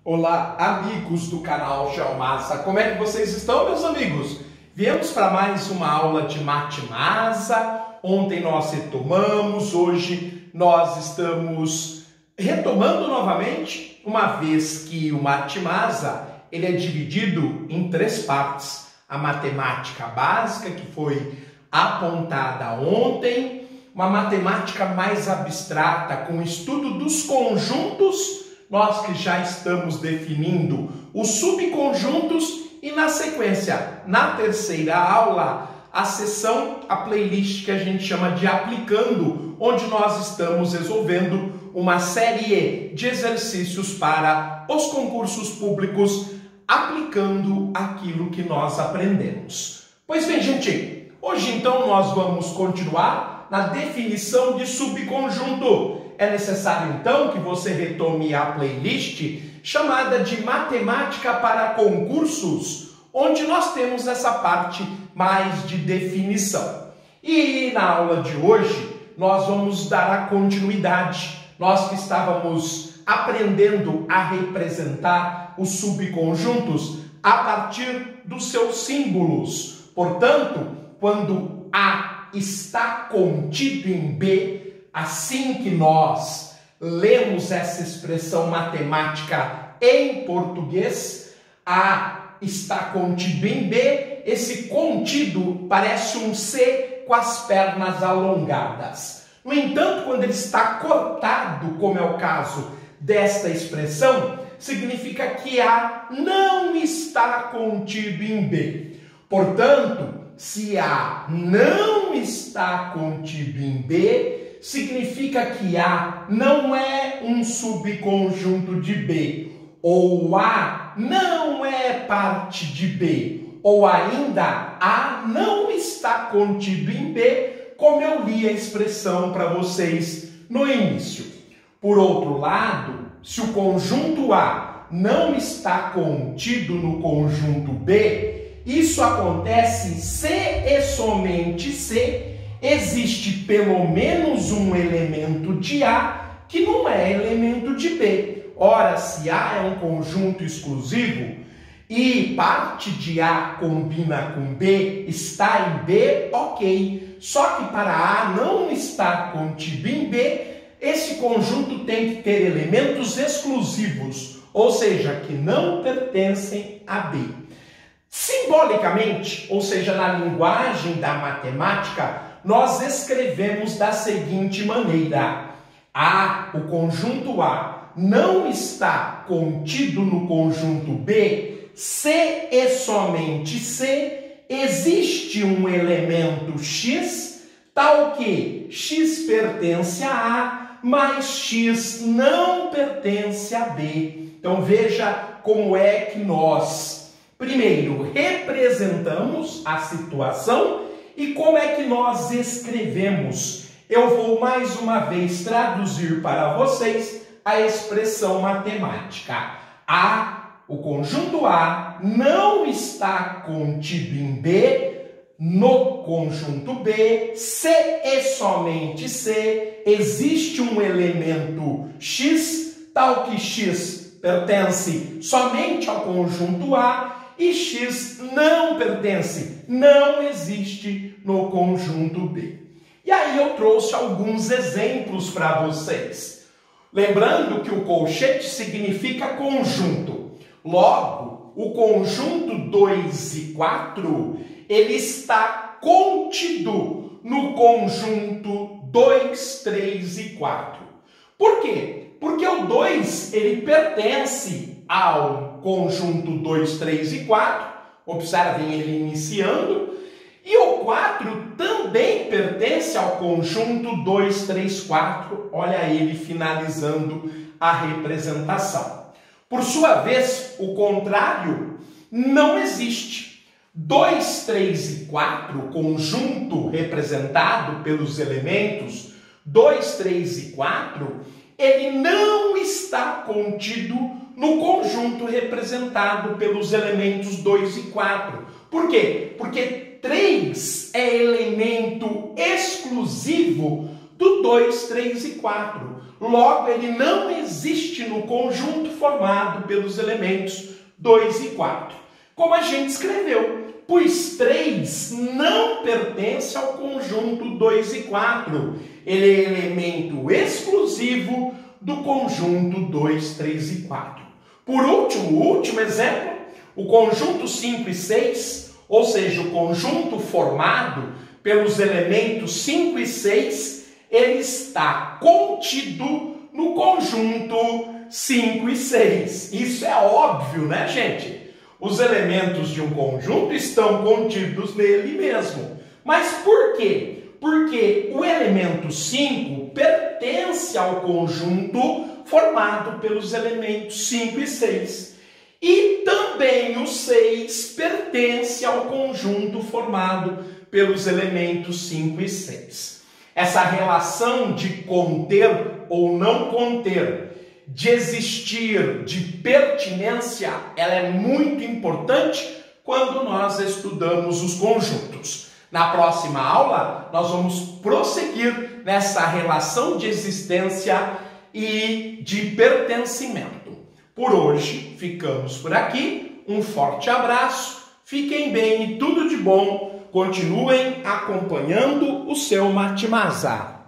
Olá, amigos do canal GeoMassa, como é que vocês estão, meus amigos? Viemos para mais uma aula de Matemasa. Ontem nós retomamos, hoje nós estamos retomando novamente, uma vez que o Matemasa ele é dividido em três partes. A matemática básica, que foi apontada ontem, uma matemática mais abstrata, com o estudo dos conjuntos, nós que já estamos definindo os subconjuntos, e na sequência, na terceira aula, a sessão, a playlist que a gente chama de Aplicando, onde nós estamos resolvendo uma série de exercícios para os concursos públicos, aplicando aquilo que nós aprendemos. Pois bem, gente, hoje então nós vamos continuar na definição de subconjunto. É necessário então que você retome a playlist chamada de Matemática para Concursos, onde nós temos essa parte mais de definição. E na aula de hoje nós vamos dar a continuidade. Nós que estávamos aprendendo a representar os subconjuntos a partir dos seus símbolos. Portanto, quando A está contido em B, assim que nós lemos essa expressão matemática em português, A está contido em B, esse contido parece um C com as pernas alongadas. No entanto, quando ele está cortado, como é o caso desta expressão, significa que A não está contido em B. Portanto, se A não está contido em B, significa que A não é um subconjunto de B, ou A não é parte de B, ou ainda A não está contido em B, como eu li a expressão para vocês no início. Por outro lado, se o conjunto A não está contido no conjunto B, isso acontece se e somente se existe pelo menos um elemento de A que não é elemento de B. Ora, se A é um conjunto exclusivo e parte de A combina com B, está em B, ok. Só que para A não estar contido em B, esse conjunto tem que ter elementos exclusivos, ou seja, que não pertencem a B. Simbolicamente, ou seja, na linguagem da matemática, nós escrevemos da seguinte maneira: o conjunto A não está contido no conjunto B se e somente se existe um elemento X, tal que X pertence a A, mas X não pertence a B. Então veja como é que nós, primeiro, representamos a situação e como é que nós escrevemos. Eu vou mais uma vez traduzir para vocês a expressão matemática. O conjunto A não está contido em B, no conjunto B, se e somente se existe um elemento X, tal que X pertence somente ao conjunto A e X não pertence, não existe no conjunto B. E aí eu trouxe alguns exemplos para vocês. Lembrando que o colchete significa conjunto. Logo, o conjunto 2 e 4, ele está contido no conjunto 2, 3 e 4. Por quê? Porque o 2, ele pertence ao conjunto 2, 3 e 4. Observem ele iniciando. E o 4 também pertence ao conjunto 2, 3, 4. Olha ele finalizando a representação. Por sua vez, o contrário não existe. 2, 3 e 4, conjunto representado pelos elementos 2, 3 e 4, ele não está contido no conjunto representado pelos elementos 2 e 4. Por quê? Porque 3 é elemento exclusivo do 2, 3 e 4. Logo, ele não existe no conjunto formado pelos elementos 2 e 4. Como a gente escreveu, pois 3 não pertence ao conjunto 2 e 4. Ele é elemento exclusivo do conjunto 2, 3 e 4. Por último, o último exemplo, o conjunto 5 e 6, ou seja, o conjunto formado pelos elementos 5 e 6, ele está contido no conjunto 5 e 6. Isso é óbvio, né, gente? Os elementos de um conjunto estão contidos nele mesmo. Mas por quê? Porque o elemento 5 pertence ao conjunto formado pelos elementos 5 e 6. E também o 6 pertence ao conjunto formado pelos elementos 5 e 6. Essa relação de conter ou não conter, de existir, de pertinência, ela é muito importante quando nós estudamos os conjuntos. Na próxima aula, nós vamos prosseguir nessa relação de existência e de pertencimento. Por hoje, ficamos por aqui. Um forte abraço, fiquem bem e tudo de bom. Continuem acompanhando o seu Matemasa.